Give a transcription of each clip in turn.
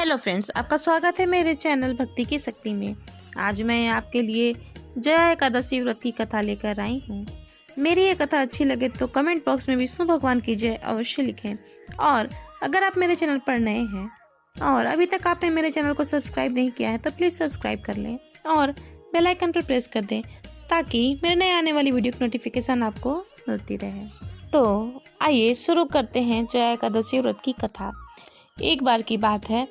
Hello friends, आपका स्वागत है मेरे चैनल भक्ति की शक्ति में। आज मैं आपके लिए जया एकादशी व्रत की कथा लेकर आई हूँ। मेरी ये कथा अच्छी लगे तो कमेंट बॉक्स में विष्णु भगवान की जय अवश्य लिखें। और अगर आप मेरे चैनल पर नए हैं और अभी तक आपने मेरे चैनल को सब्सक्राइब नहीं किया है तो प्लीज़ सब्सक्राइब कर लें और बेल आइकन पर प्रेस कर दें ताकि मेरे नए आने वाली वीडियो की नोटिफिकेशन आपको मिलती रहे। तो आइए शुरू करते हैं जया एकादशी व्रत की कथा। एक बार की बात है,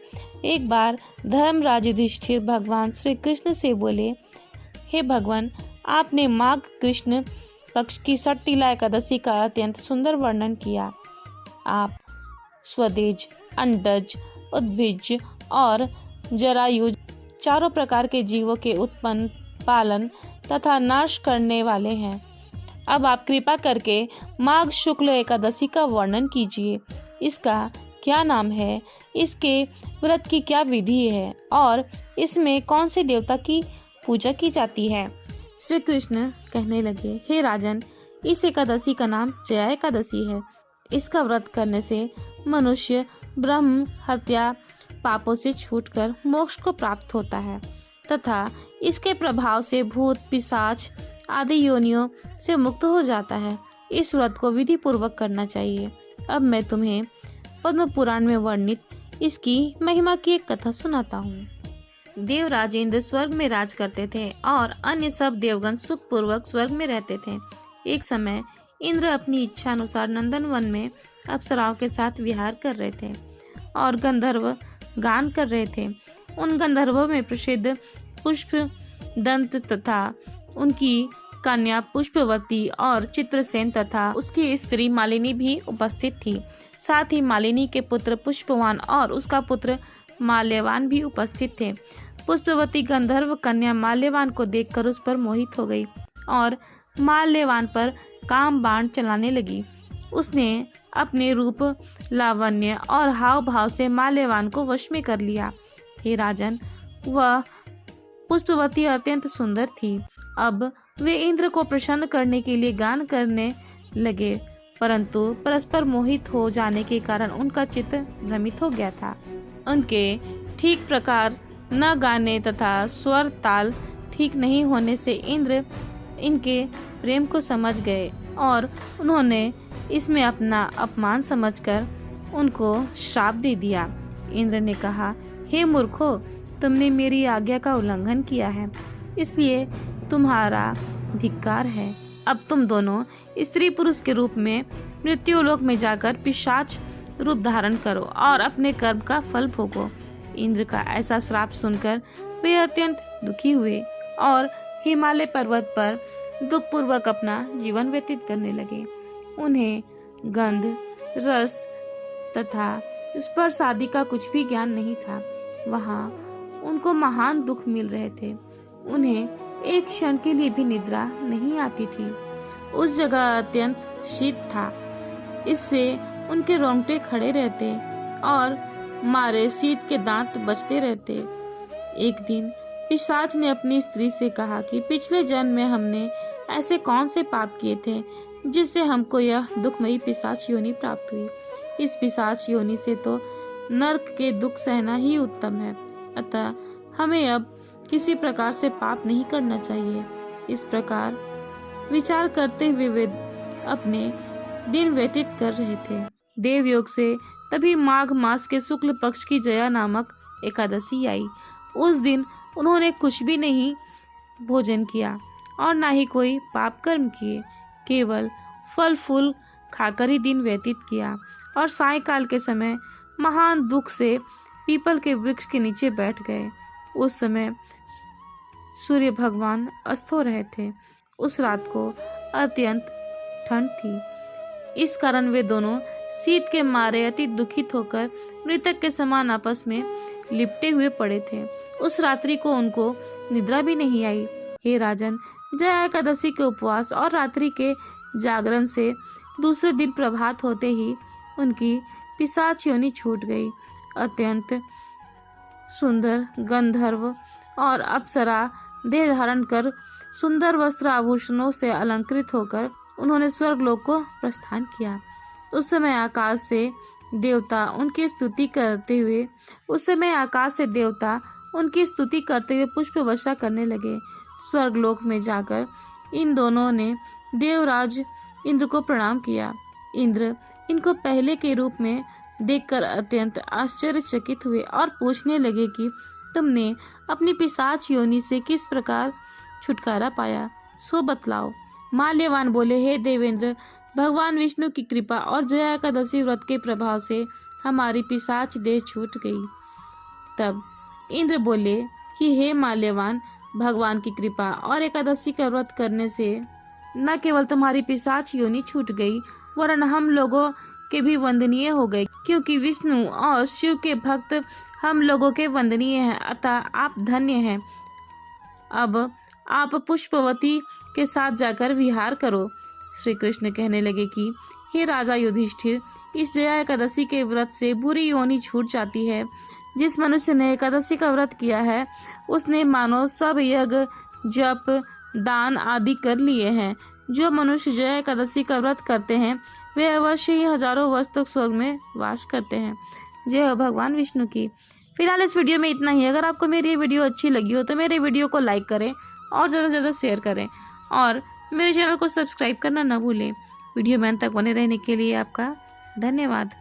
एक बार धर्मराज युधिष्ठिर भगवान श्री कृष्ण से बोले, हे भगवान, आपने माघ कृष्ण पक्ष की सट्टिला एकादशी का अत्यंत सुंदर वर्णन किया। आप स्वदेज, अंडज, उद्भिज और जरायुज चारों प्रकार के जीवों के उत्पन्न, पालन तथा नाश करने वाले हैं। अब आप कृपा करके माघ शुक्ल एकादशी का वर्णन कीजिए। इसका क्या नाम है, इसके व्रत की क्या विधि है और इसमें कौन से देवता की पूजा की जाती है। श्री कृष्ण कहने लगे, हे राजन, इस एकादशी का नाम जया एकादशी है। इसका व्रत करने से मनुष्य ब्रह्म हत्या पापों से छूटकर मोक्ष को प्राप्त होता है तथा इसके प्रभाव से भूत पिशाच आदि योनियों से मुक्त हो जाता है। इस व्रत को विधि पूर्वक करना चाहिए। अब मैं तुम्हें पद्म पुराण में वर्णित इसकी महिमा की एक कथा सुनाता हूँ। देवराज इंद्र स्वर्ग में राज करते थे और अन्य सब देवगण सुख पूर्वक स्वर्ग में रहते थे। एक समय इंद्र अपनी इच्छा अनुसार नंदन वन में अप्सराओं के साथ विहार कर रहे थे और गंधर्व गान कर रहे थे। उन गंधर्वों में प्रसिद्ध पुष्प दंत तथा उनकी कन्या पुष्पवती और चित्रसेन तथा उसकी स्त्री मालिनी भी उपस्थित थी। साथ ही मालिनी के पुत्र पुष्पवान और उसका पुत्र माल्यवान भी उपस्थित थे। पुष्पवती गंधर्व कन्या माल्यवान को देखकर उस पर मोहित हो गई और माल्यवान पर काम बाण चलाने लगी। उसने अपने रूप, लावण्य और हाव भाव से माल्यवान को वश में कर लिया। हे राजन, वह पुष्पवती अत्यंत सुंदर थी। अब वे इंद्र को प्रसन्न करने के लिए गान करने लगे, परंतु परस्पर मोहित हो जाने के कारण उनका चित्त भ्रमित हो गया था। उनके ठीक प्रकार न गाने तथा स्वर ताल ठीक नहीं होने से इंद्र इनके प्रेम को समझ गए और उन्होंने इसमें अपना अपमान समझकर उनको श्राप दे दिया। इंद्र ने कहा, हे मूर्खों, तुमने मेरी आज्ञा का उल्लंघन किया है, इसलिए तुम्हारा धिक्कार है। अब तुम दोनों स्त्री पुरुष के रूप में मृत्युलोक में जाकर पिशाच रूप धारण करो और अपने कर्म का फल भोगो। इंद्र का ऐसा श्राप सुनकर वे अत्यंत दुखी हुए और हिमालय पर्वत पर दुख पूर्वक अपना जीवन व्यतीत करने लगे। उन्हें गंध, रस तथा स्पर्श आदि का कुछ भी ज्ञान नहीं था। वहाँ उनको महान दुख मिल रहे थे। उन्हें एक क्षण के लिए भी निद्रा नहीं आती थी। उस जगह अत्यंत शीत था, इससे उनके रोंगटे खड़े रहते और मारे शीत के दांत बजते रहते। एक दिन पिशाच ने अपनी स्त्री से कहा कि पिछले जन्म में हमने ऐसे कौन से पाप किए थे जिससे हमको यह दुखमयी पिशाच योनि प्राप्त हुई। इस पिशाच योनि से तो नरक के दुख सहना ही उत्तम है, अतः हमें अब किसी प्रकार से पाप नहीं करना चाहिए। इस प्रकार विचार करते हुए वे अपने दिन व्यतीत कर रहे थे। देवयोग से तभी माघ मास के शुक्ल पक्ष की जया नामक एकादशी आई। उस दिन उन्होंने कुछ भी नहीं भोजन किया और ना ही कोई पाप कर्म किए, केवल फल फूल खाकर ही दिन व्यतीत किया और सायंकाल के समय महान दुख से पीपल के वृक्ष के नीचे बैठ गए। उस समय सूर्य भगवान अस्त हो रहे थे। उस रात को अत्यंत ठंड थी, इस कारण वे दोनों शीत के मारे अति दुखित होकर मृतक के समान आपस में लिपटे हुए पड़े थे। उस रात्रि को उनको निद्रा भी नहीं आई। हे राजन, जया एकादशी के उपवास और रात्रि के जागरण से दूसरे दिन प्रभात होते ही उनकी पिशाच योनि छूट गई। अत्यंत सुंदर गंधर्व और अप्सरा देह धारण कर सुंदर वस्त्र आभूषणों से अलंकृत होकर उन्होंने स्वर्गलोक को प्रस्थान किया। उस समय आकाश से देवता उनकी स्तुति करते हुए उस समय आकाश से देवता उनकी स्तुति करते हुए पुष्प वर्षा करने लगे। स्वर्गलोक में जाकर इन दोनों ने देवराज इंद्र को प्रणाम किया। इंद्र इनको पहले के रूप में देखकर अत्यंत आश्चर्यचकित हुए और पूछने लगे कि तुमने अपनी पिशाच योनि से किस प्रकार छुटकारा पाया, सो बतलाओ। माल्यवान बोले, हे देवेंद्र, भगवान विष्णु की कृपा और जया एकादशी व्रत के प्रभाव से हमारी पिशाच देह छूट गई। तब इंद्र बोले कि हे माल्यवान, भगवान की कृपा और एकादशी का व्रत करने से न केवल तुम्हारी पिशाच योनि छूट गई वरन हम लोगों के भी वंदनीय हो गए, क्योंकि विष्णु और शिव के भक्त हम लोगों के वंदनीय हैं, अतः आप धन्य हैं। अब आप पुष्पवती के साथ जाकर विहार करो। श्री कृष्ण कहने लगे कि हे राजा युधिष्ठिर, इस जया एकादशी के व्रत से बुरी योनि छूट जाती है। जिस मनुष्य ने एकादशी का व्रत किया है उसने मानो सब यज्ञ, जप, दान आदि कर लिए हैं। जो मनुष्य जया एकादशी का व्रत करते हैं वे अवश्य ही हजारों वर्ष तक स्वर्ग में वास करते हैं। जय हो भगवान विष्णु की। फिलहाल इस वीडियो में इतना ही। अगर आपको मेरी वीडियो अच्छी लगी हो तो मेरे वीडियो को लाइक करें और ज़्यादा से ज़्यादा शेयर करें और मेरे चैनल को सब्सक्राइब करना न भूलें। वीडियो में अंत तक बने रहने के लिए आपका धन्यवाद।